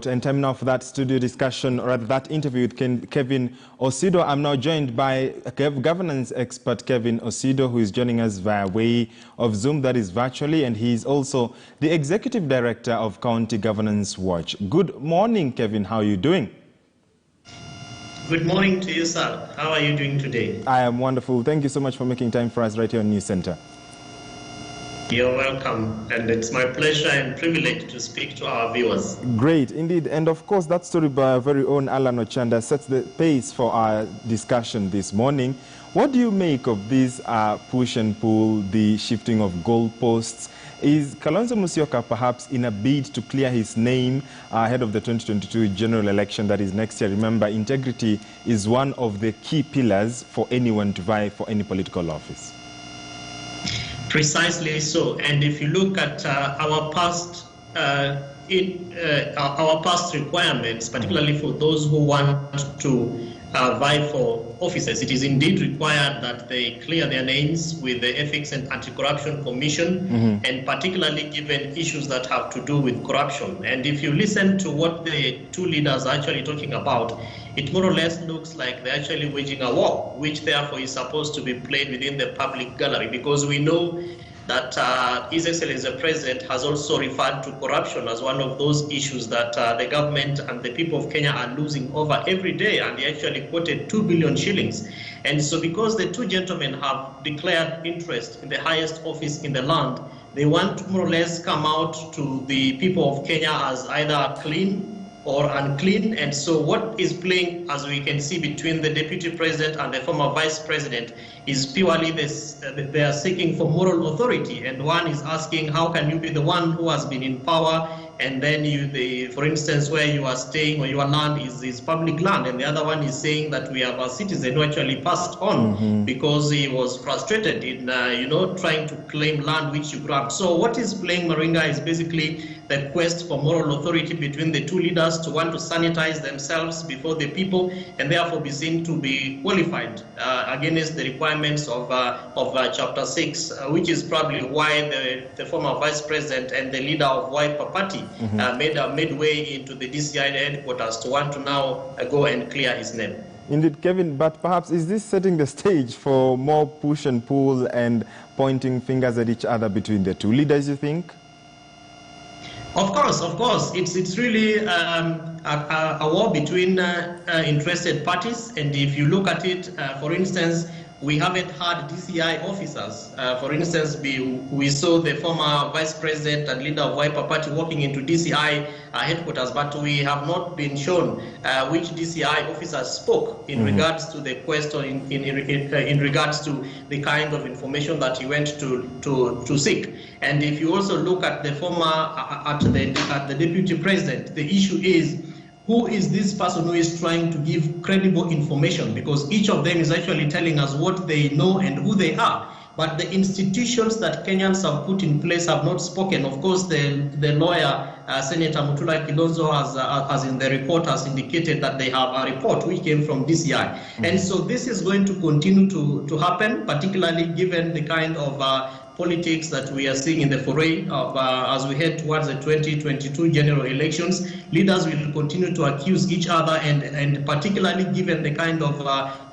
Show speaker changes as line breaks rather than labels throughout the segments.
And time now for that studio discussion, or rather that interview with Kevin Osido. I'm now joined by governance expert Kevin Osido, who is joining us via way of Zoom, that is virtually, and he is also the Executive Director of County Governance Watch. Good morning, Kevin. How are you doing?
Good morning to you, sir. How are you doing today?
I am wonderful. Thank you so much for making time for us right here on News Center.
You're welcome, and it's my pleasure and privilege to speak to our viewers.
Great, indeed. And of course, that story by our very own Alan Ochanda sets the pace for our discussion this morning. What do you make of this push and pull, the shifting of goalposts? Is Kalonzo Musyoka perhaps in a bid to clear his name ahead of the 2022 general election that is next year? Remember, integrity is one of the key pillars for anyone to vie for any political office.
Precisely so, and if you look at our past requirements, particularly for those who want to vie for offices, it is indeed required that they clear their names with the Ethics and Anti-Corruption Commission, and particularly given issues that have to do with corruption. And if you listen to what the two leaders are actually talking about, it more or less looks like they're actually waging a war, which therefore is supposed to be played within the public gallery, because we know that His Excellency the President has also referred to corruption as one of those issues that the government and the people of Kenya are losing over every day, and he actually quoted 2 billion shillings. And so because the two gentlemen have declared interest in the highest office in the land, they want to more or less come out to the people of Kenya as either clean or unclean. And so what is playing, as we can see, between the deputy president and the former vice president is purely this, they are seeking for moral authority. And one is asking, how can you be the one who has been in power, and then for instance, where you are staying or your land is public land, and the other one is saying that we have a citizen who actually passed on because he was frustrated in trying to claim land which you grabbed. So what is playing, Maringa, is basically the quest for moral authority between the two leaders to want to sanitize themselves before the people, and therefore be seen to be qualified against the requirements of Chapter 6, which is probably why the former vice president and the leader of Wiper Party made way into the DCI headquarters to want to now go and clear his name.
Indeed, Kevin, but perhaps is this setting the stage for more push and pull and pointing fingers at each other between the two leaders, you think?
Of course. It's really a war between interested parties. And if you look at it, for instance, we haven't had DCI officers. For instance, we saw the former vice president and leader of Wiper Party walking into DCI headquarters, but we have not been shown which DCI officers spoke in regards to the question, in regards to the kind of information that he went to seek. And if you also look at the former, at the deputy president, the issue is, who is this person who is trying to give credible information? Because each of them is actually telling us what they know and who they are. But the institutions that Kenyans have put in place have not spoken. Of course, the lawyer, Senator Mutula Kilonzo, has in the report has indicated that they have a report which came from DCI. And so this is going to continue to happen, particularly given the kind of politics that we are seeing in the foray of, as we head towards the 2022 general elections. Leaders will continue to accuse each other, and particularly given the kind of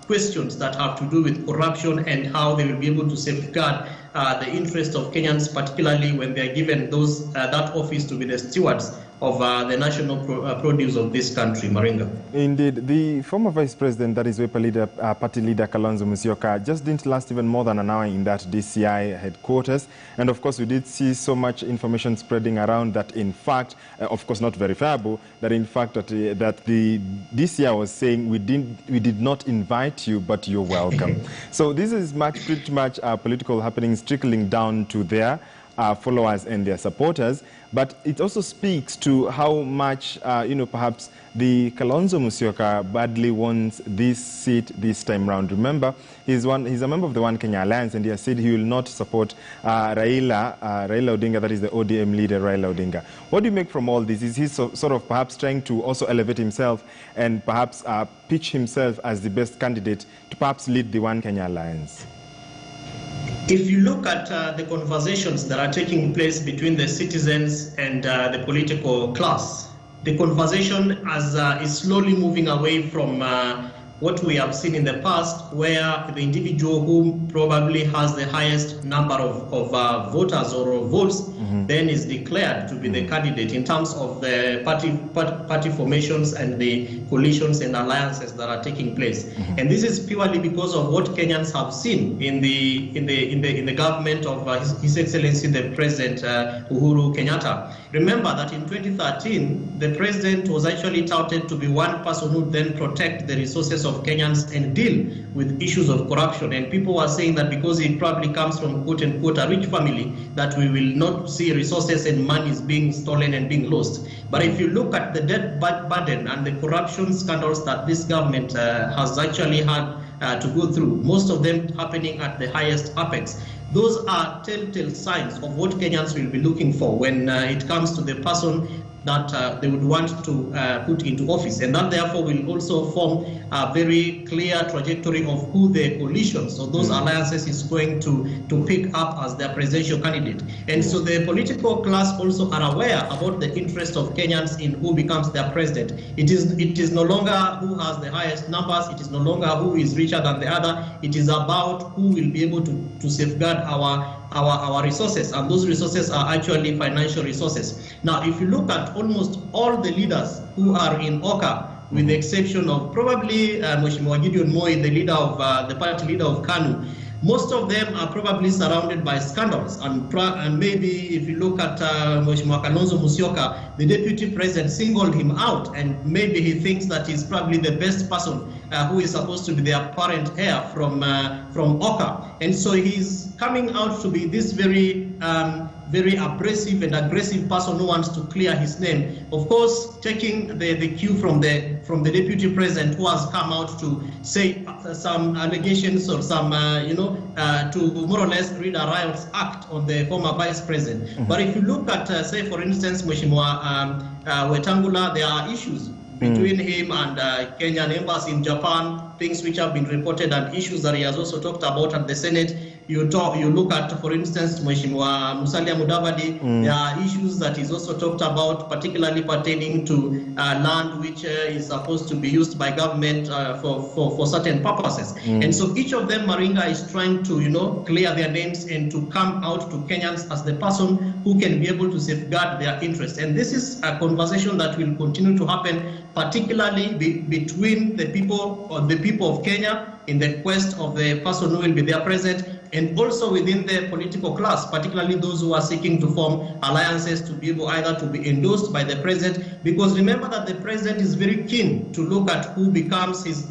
questions that have to do with corruption and how they will be able to safeguard the interest of Kenyans, particularly when they are given that office to be the stewards of the national produce of this country, Maringa.
Indeed, the former vice president, that is Wiper Party leader Kalonzo Musyoka, just didn't last even more than an hour in that DCI headquarters. And of course, we did see so much information spreading around that, in fact, of course not verifiable, that in fact that the DCI was saying, we did not invite you, but you're welcome. So this is pretty much political happenings trickling down to their followers and their supporters, but it also speaks to how much, perhaps the Kalonzo Musyoka badly wants this seat this time round. Remember, he's a member of the One Kenya Alliance, and he has said he will not support Raila Odinga, that is the ODM leader, Raila Odinga. What do you make from all this? Is he sort of perhaps trying to also elevate himself and perhaps pitch himself as the best candidate to perhaps lead the One Kenya Alliance?
If you look at the conversations that are taking place between the citizens and the political class, the conversation is slowly moving away from what we have seen in the past, where the individual who probably has the highest number of voters or votes then is declared to be the candidate in terms of the party formations and the coalitions and alliances that are taking place. And this is purely because of what Kenyans have seen in the government of His Excellency the President Uhuru Kenyatta. Remember that in 2013, the president was actually touted to be one person who would then protect the resources of Kenyans and deal with issues of corruption. And people were saying that because he probably comes from quote unquote a rich family, that we will not see resources and money is being stolen and being lost. But if you look at the debt burden and the corruption scandals that this government has actually had to go through, most of them happening at the highest apex, those are telltale signs of what Kenyans will be looking for when it comes to the person that they would want to put into office. And that therefore will also form a very clear trajectory of who the coalitions or those alliances is going to pick up as their presidential candidate. And so the political class also are aware about the interest of Kenyans in who becomes their president. It is no longer who has the highest numbers, it is no longer who is richer than the other, it is about who will be able to safeguard our resources, and those resources are actually financial resources. Now, if you look at almost all the leaders who are in Oka, with the exception of probably Mheshimiwa Gideon Moi, the leader of the party leader of KANU, most of them are probably surrounded by scandals. And maybe if you look at Mheshimiwa Kalonzo Musyoka, the deputy president singled him out, and maybe he thinks that he's probably the best person who is supposed to be the apparent heir from Oka. And so he's coming out to be this very abrasive and aggressive person who wants to clear his name. Of course, taking the cue from the deputy president, who has come out to say some allegations or some, to more or less read a riots act on the former vice president. But if you look at, say, for instance, Mheshimiwa Wetangula, there are issues between him and Kenyan embassy in Japan, things which have been reported and issues that he has also talked about at the Senate. You look at, for instance, Mheshimiwa Musalia Mudavadi, there are issues that is also talked about, particularly pertaining to land which is supposed to be used by government for certain purposes. And so each of them, Maringa, is trying to, clear their names and to come out to Kenyans as the person who can be able to safeguard their interests. And this is a conversation that will continue to happen, particularly between the people of Kenya in the quest of the person who will be their president, and also within the political class, particularly those who are seeking to form alliances to be able either to be endorsed by the president, because remember that the president is very keen to look at who becomes his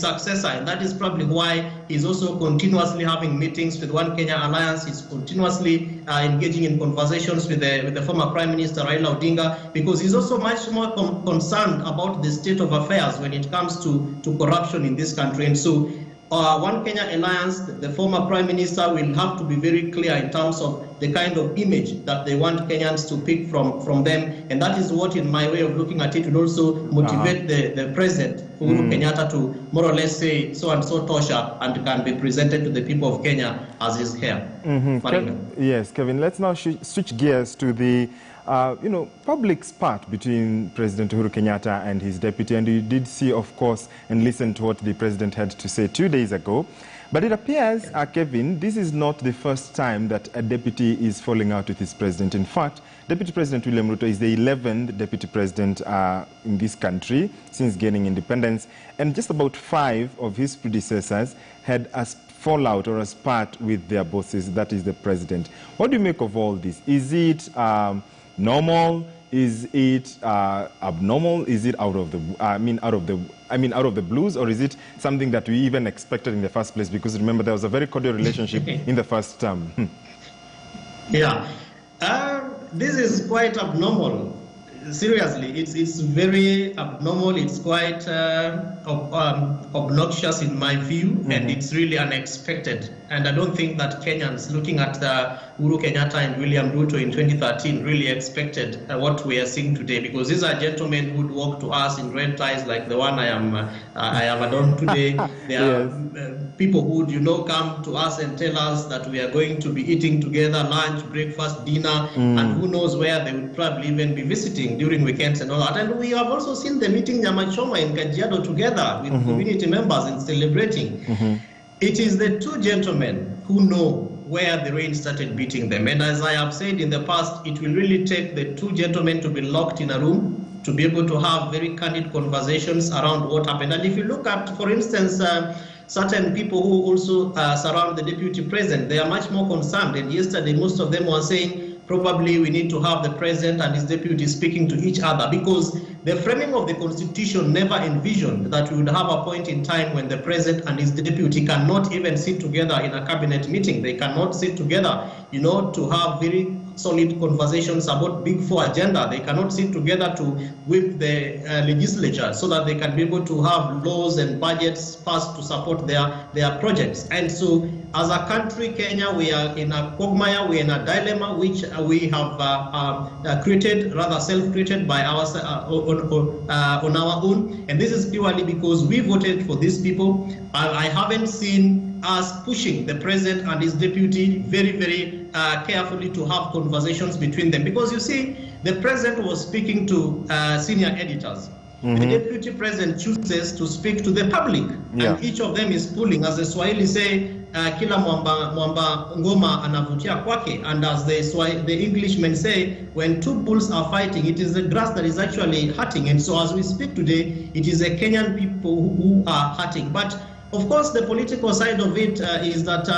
successor, and that is probably why he's also continuously having meetings with One Kenya Alliance. He's continuously engaging in conversations with the former Prime Minister Raila Odinga, because he's also much more concerned about the state of affairs when it comes to corruption in this country. And so One Kenya Alliance, the former Prime Minister, will have to be very clear in terms of the kind of image that they want Kenyans to pick from them. And that is what, in my way of looking at it, will also motivate the President, Uhuru Kenyatta, to more or less say so-and-so Tosha, and can be presented to the people of Kenya as his heir.
Yes, Kevin, let's now switch gears to the public's part between President Uhuru Kenyatta and his deputy. And you did see, of course, and listen to what the president had to say 2 days ago. But it appears, Kevin, this is not the first time that a deputy is falling out with his president. In fact, Deputy President William Ruto is the 11th deputy president in this country since gaining independence. And just about 5 of his predecessors had a fallout or a spat with their bosses, that is the president. What do you make of all this? Is it normal? Is it abnormal? Is it out of the blues, or is it something that we even expected in the first place? Because remember, there was a very cordial relationship in the first term.
Yeah, this is quite abnormal. Seriously, it's very abnormal. It's quite obnoxious in my view, and it's really unexpected. And I don't think that Kenyans, looking at Uhuru Kenyatta and William Ruto in 2013, really expected what we are seeing today, because these are gentlemen who would walk to us in red ties like the one I am adorned today. They are people who would, come to us and tell us that we are going to be eating together, lunch, breakfast, dinner, and who knows where they would probably even be visiting meeting during weekends and all that. And we have also seen them meeting Nyamachoma in Kajiado together with community members and celebrating. It is the two gentlemen who know where the rain started beating them. And as I have said in the past, it will really take the two gentlemen to be locked in a room to be able to have very candid conversations around what happened. And if you look at, for instance, certain people who also surround the deputy president, they are much more concerned. And yesterday, most of them were saying, probably we need to have the president and his deputy speaking to each other, because the framing of the constitution never envisioned that we would have a point in time when the president and his deputy cannot even sit together in a cabinet meeting. They cannot sit together, to have very solid conversations about Big Four agenda. They cannot sit together to whip the legislature so that they can be able to have laws and budgets passed to support their projects. And so as a country, Kenya, we are in a quagmire, we are in a dilemma which we have created, rather self-created by on our own. And this is purely because we voted for these people. I haven't seen us pushing the president and his deputy very, very carefully to have conversations between them. Because you see, the president was speaking to senior editors. The deputy president chooses to speak to the public, and each of them is pulling, as the Swahili say, kila mwamba ngoma anavutia kwake, and as the Englishmen say, when two bulls are fighting, it is the grass that is actually hurting. And so as we speak today, it is the Kenyan people who are hurting. But of course, the political side of it is that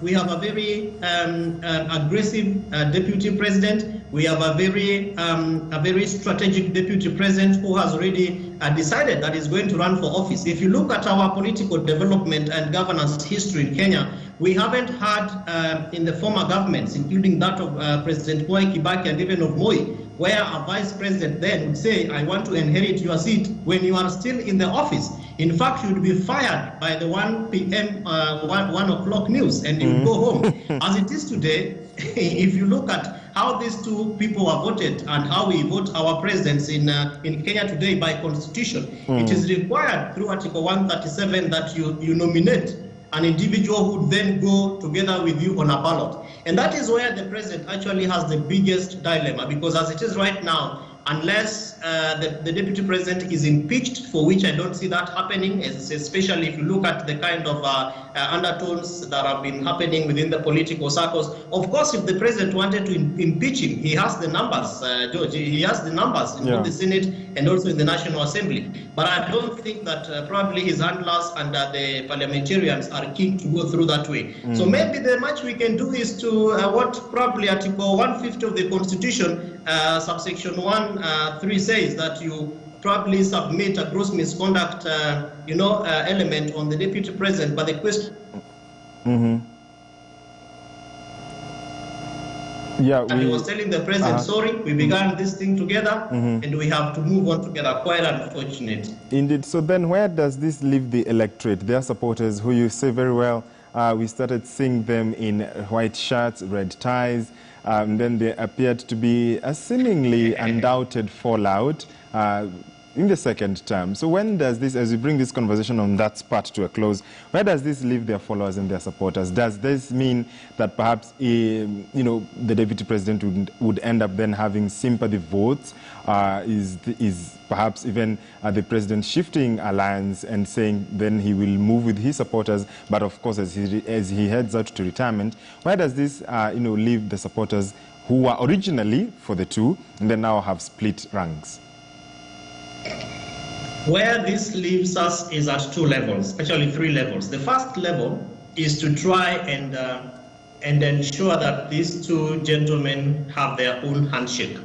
we have a very aggressive deputy president. We have a very strategic deputy president who has already decided that he's going to run for office. If you look at our political development and governance history in Kenya, we haven't had in the former governments, including that of President Mwai Kibaki and even of Moi, where a vice president then would say, I want to inherit your seat when you are still in the office. In fact, you would be fired by the 1 p.m., 1 o'clock news, and you go home. As it is today, if you look at how these two people are voted and how we vote our presidents in Kenya today by constitution, it is required through Article 137 that you nominate an individual who would then go together with you on a ballot. And that is where the president actually has the biggest dilemma, because as it is right now, unless the deputy president is impeached, for which I don't see that happening, especially if you look at the kind of undertones that have been happening within the political circles. Of course, if the president wanted to impeach him, he has the numbers, George, he has the numbers in both the Senate and also in the National Assembly. But I don't think that probably his handlers and the parliamentarians are keen to go through that way. So maybe the much we can do is to what probably Article 150 of the Constitution, subsection 1(3) says that you probably submit a gross misconduct, element on the deputy president. But the question. And he was telling the president, sorry, we began this thing together, and we have to move on together. Quite unfortunate.
Indeed. So then where does this leave the electorate, their supporters, who you say very well, we started seeing them in white shirts, red ties, then there appeared to be a seemingly undoubted fallout in the second term. So when does this, as we bring this conversation on that part to a close, where does this leave their followers and their supporters? Does this mean that perhaps, the deputy president would end up then having sympathy votes? Is perhaps even the president shifting alliance and saying then he will move with his supporters, but of course as he heads out to retirement? Where does this leave the supporters who were originally for the two and then now have split ranks?
Where this leaves us is at two levels, actually three levels. The first level is to try and ensure that these two gentlemen have their own handshake.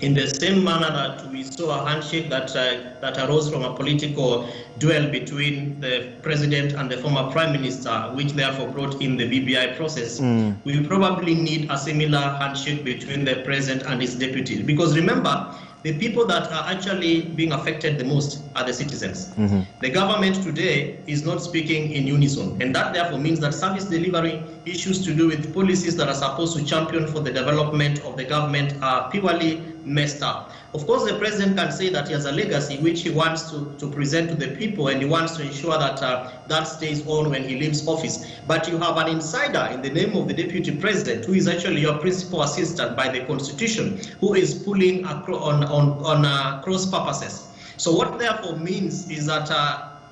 In the same manner that we saw a handshake that arose from a political duel between the president and the former prime minister, which therefore brought in the BBI process, we probably need a similar handshake between the president and his deputy. Because remember, the people that are actually being affected the most are the citizens. The government today is not speaking in unison, and that therefore means that service delivery issues to do with policies that are supposed to champion for the development of the government are purely messed up. Of course, the president can say that he has a legacy which he wants to present to the people, and he wants to ensure that that stays on when he leaves office. But you have an insider in the name of the deputy president, who is actually your principal assistant by the constitution, who is pulling on cross purposes. So what therefore means is that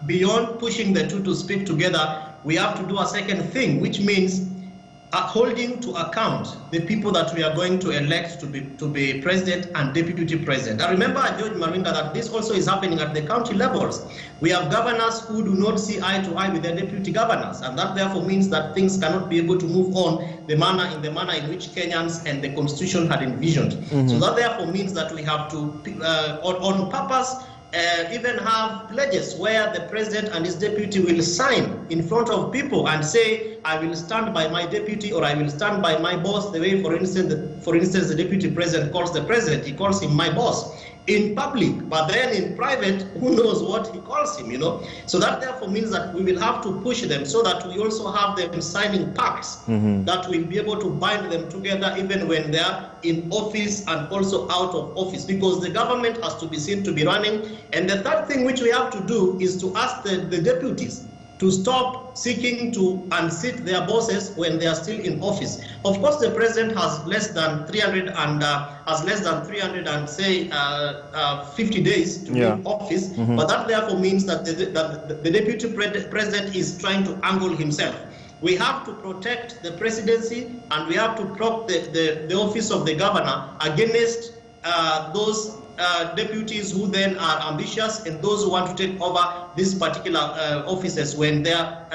beyond pushing the two to speak together, we have to do a second thing, which means holding to account the people that we are going to elect to be president and deputy president. I remember, George Maringa, that this also is happening at the county levels. We have governors who do not see eye to eye with their deputy governors, and that therefore means that things cannot be able to move on in the manner in which Kenyans and the constitution had envisioned. So that therefore means that we have to, on purpose, even have pledges where the president and his deputy will sign in front of people and say, I will stand by my deputy, or I will stand by my boss, the way, for instance, the deputy president calls the president. He calls him my boss in public, but then in private, who knows what he calls him, you know? So that therefore means that we will have to push them so that we also have them signing pacts that will be able to bind them together even when they are in office and also out of office, because the government has to be seen to be running. And the third thing which we have to do is to ask the deputies to stop seeking to unseat their bosses when they are still in office. Of course, the president has less than 350 days to leave office, but that therefore means that the deputy president is trying to angle himself. We have to protect the presidency, and we have to prop the office of the governor against those deputies who then are ambitious and those who want to take over these particular offices when their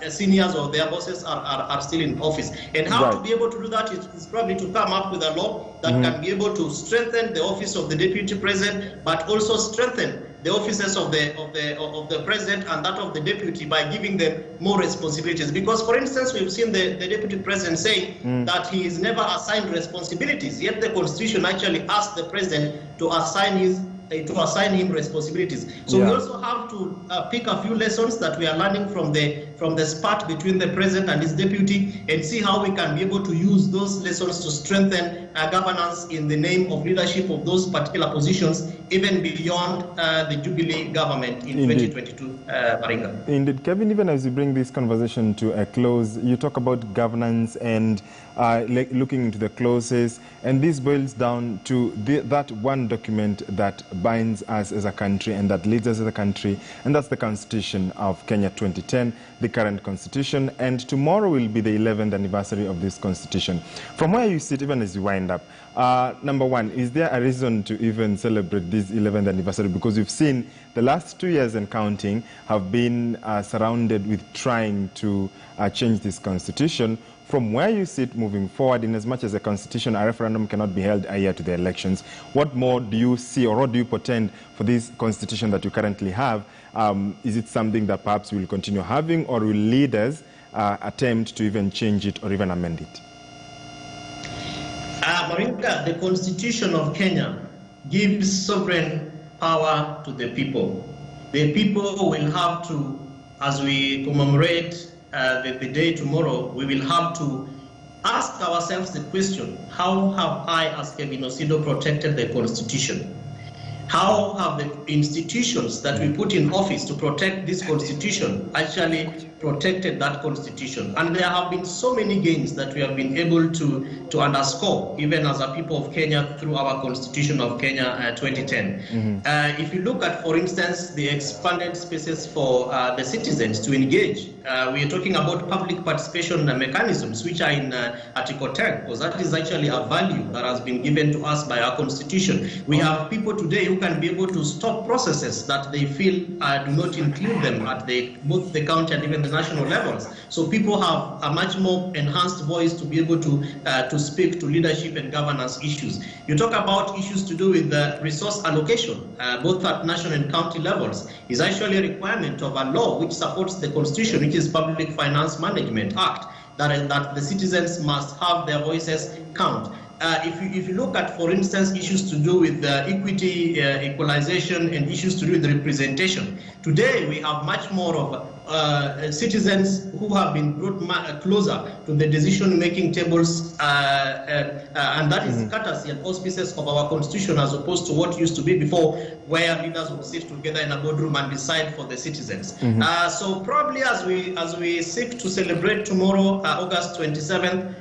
seniors or their bosses are still in office. And how to be able to do that is probably to come up with a law that can be able to strengthen the office of the deputy president, but also strengthen the offices of the president and that of the deputy by giving them more responsibilities. Because, for instance, we've seen the deputy president saying that he is never assigned responsibilities, yet the constitution actually asked the president to assign him responsibilities. So we also have to pick a few lessons that we are learning from the spat between the president and his deputy, and see how we can be able to use those lessons to strengthen governance in the name of leadership of those particular positions, even beyond the Jubilee government in 2022, Maringa.
Indeed. Kevin, even as you bring this conversation to a close, you talk about governance and looking into the clauses, and this boils down to that one document that binds us as a country and that leads us as a country, and that's the Constitution of Kenya 2010, the current Constitution, and tomorrow will be the 11th anniversary of this Constitution. From where you sit, even as you wind up, number one, is there a reason to even celebrate this 11th anniversary? Because we've seen the last 2 years and counting have been surrounded with trying to change this Constitution. From where you sit moving forward, in as much as a constitution, a referendum cannot be held a year to the elections, what more do you see, or what do you portend for this constitution that you currently have? Is it something that perhaps we will continue having, or will leaders attempt to even change it or even amend it?
Maringa, the Constitution of Kenya gives sovereign power to the people. The people will have to, as we commemorate the day tomorrow, we will have to ask ourselves the question, how have I, as Kevin Osido, protected the Constitution? How have the institutions that we put in office to protect this Constitution actually protected that Constitution? And there have been so many gains that we have been able to underscore, even as a people of Kenya, through our Constitution of Kenya 2010. If you look at, for instance, the expanded spaces for the citizens to engage, we are talking about public participation mechanisms, which are in Article 10, because that is actually a value that has been given to us by our Constitution. We have people today who can be able to stop processes that they feel do not include them at both the county and even the national levels. So people have a much more enhanced voice to be able to speak to leadership and governance issues. You talk about issues to do with the resource allocation, both at national and county levels, is actually a requirement of a law which supports the Constitution, which is Public Finance Management Act, that the citizens must have their voices count. if you look at, for instance, issues to do with equity, equalization, and issues to do with representation, today we have much more of citizens who have been brought closer to the decision-making tables, and that is courtesy and auspices of our constitution, as opposed to what used to be before, where leaders would sit together in a boardroom and decide for the citizens. So probably as we seek to celebrate tomorrow, August 27th,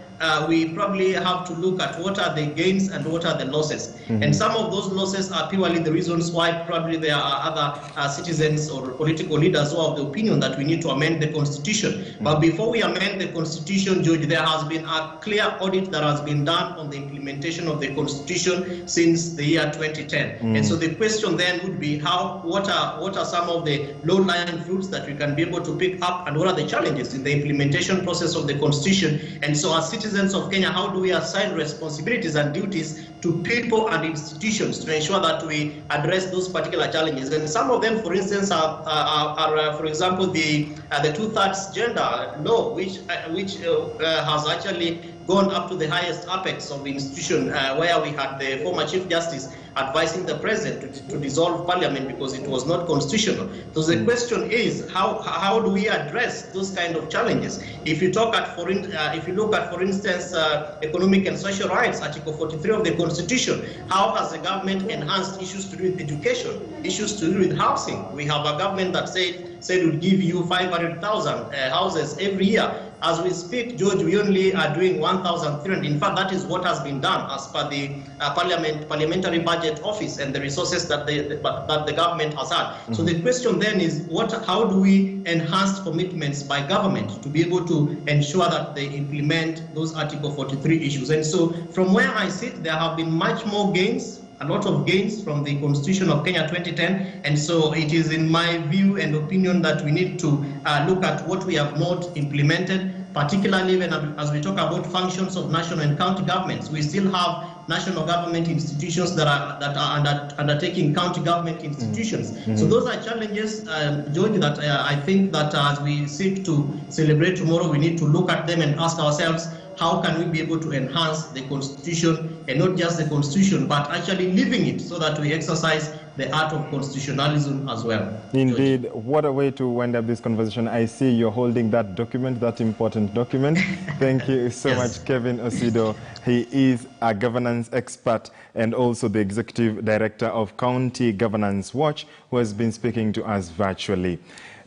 we probably have to look at what are the gains and what are the losses. And some of those losses are purely the reasons why probably there are other citizens or political leaders who have the opinion that we need to amend the constitution. But before we amend the constitution, George, there has been a clear audit that has been done on the implementation of the constitution since the year 2010. And so the question then would be what are some of the low-lying fruits that we can be able to pick up, and what are the challenges in the implementation process of the constitution? And so as citizens of Kenya, how do we assign responsibilities and duties to people and institutions to ensure that we address those particular challenges? And some of them, for instance, are for example, the two-thirds gender law, which has actually gone up to the highest apex of the institution, where we had the former Chief Justice advising the president to dissolve parliament because it was not constitutional. So the question is, how do we address those kind of challenges? If you look at, for instance, economic and social rights, Article 43 of the Constitution, how has the government enhanced issues to do with education, issues to do with housing? We have a government that said we'll give you 500,000 houses every year. As we speak, George, we only are doing 1,300. In fact, that is what has been done as per the parliamentary budget office and the resources that the government has had. So the question then is, how do we enhance commitments by government to be able to ensure that they implement those Article 43 issues? And so from where I sit, there have been much more gains, a lot of gains from the Constitution of Kenya 2010, and so it is in my view and opinion that we need to look at what we have not implemented, particularly when as we talk about functions of national and county governments. We still have national government institutions that are undertaking county government institutions. So those are challenges, George, that I think that as we seek to celebrate tomorrow, we need to look at them and ask ourselves, how can we be able to enhance the constitution, and not just the constitution, but actually living it, so that we exercise the art of constitutionalism as well.
Indeed.
George.
What a way to wind up this conversation. I see you're holding that document, that important document. Thank you so much, Kevin Osido. He is a governance expert and also the executive director of County Governance Watch, who has been speaking to us virtually.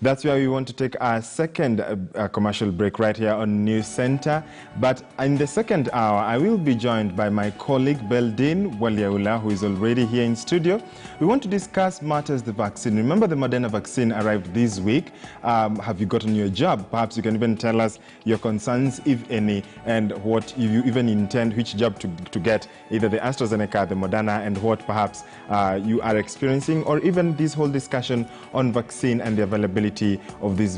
That's where we want to take our second commercial break right here on News Center. But in the second hour, I will be joined by my colleague Beldin Waliaula, who is already here in studio. We want to discuss matters the vaccine. Remember, the Moderna vaccine arrived this week. Have you gotten your jab? Perhaps you can even tell us your concerns, if any, and what you even intend, which jab to get, either the AstraZeneca, the Moderna, and what perhaps you are experiencing, or even this whole discussion on vaccine and the availability of these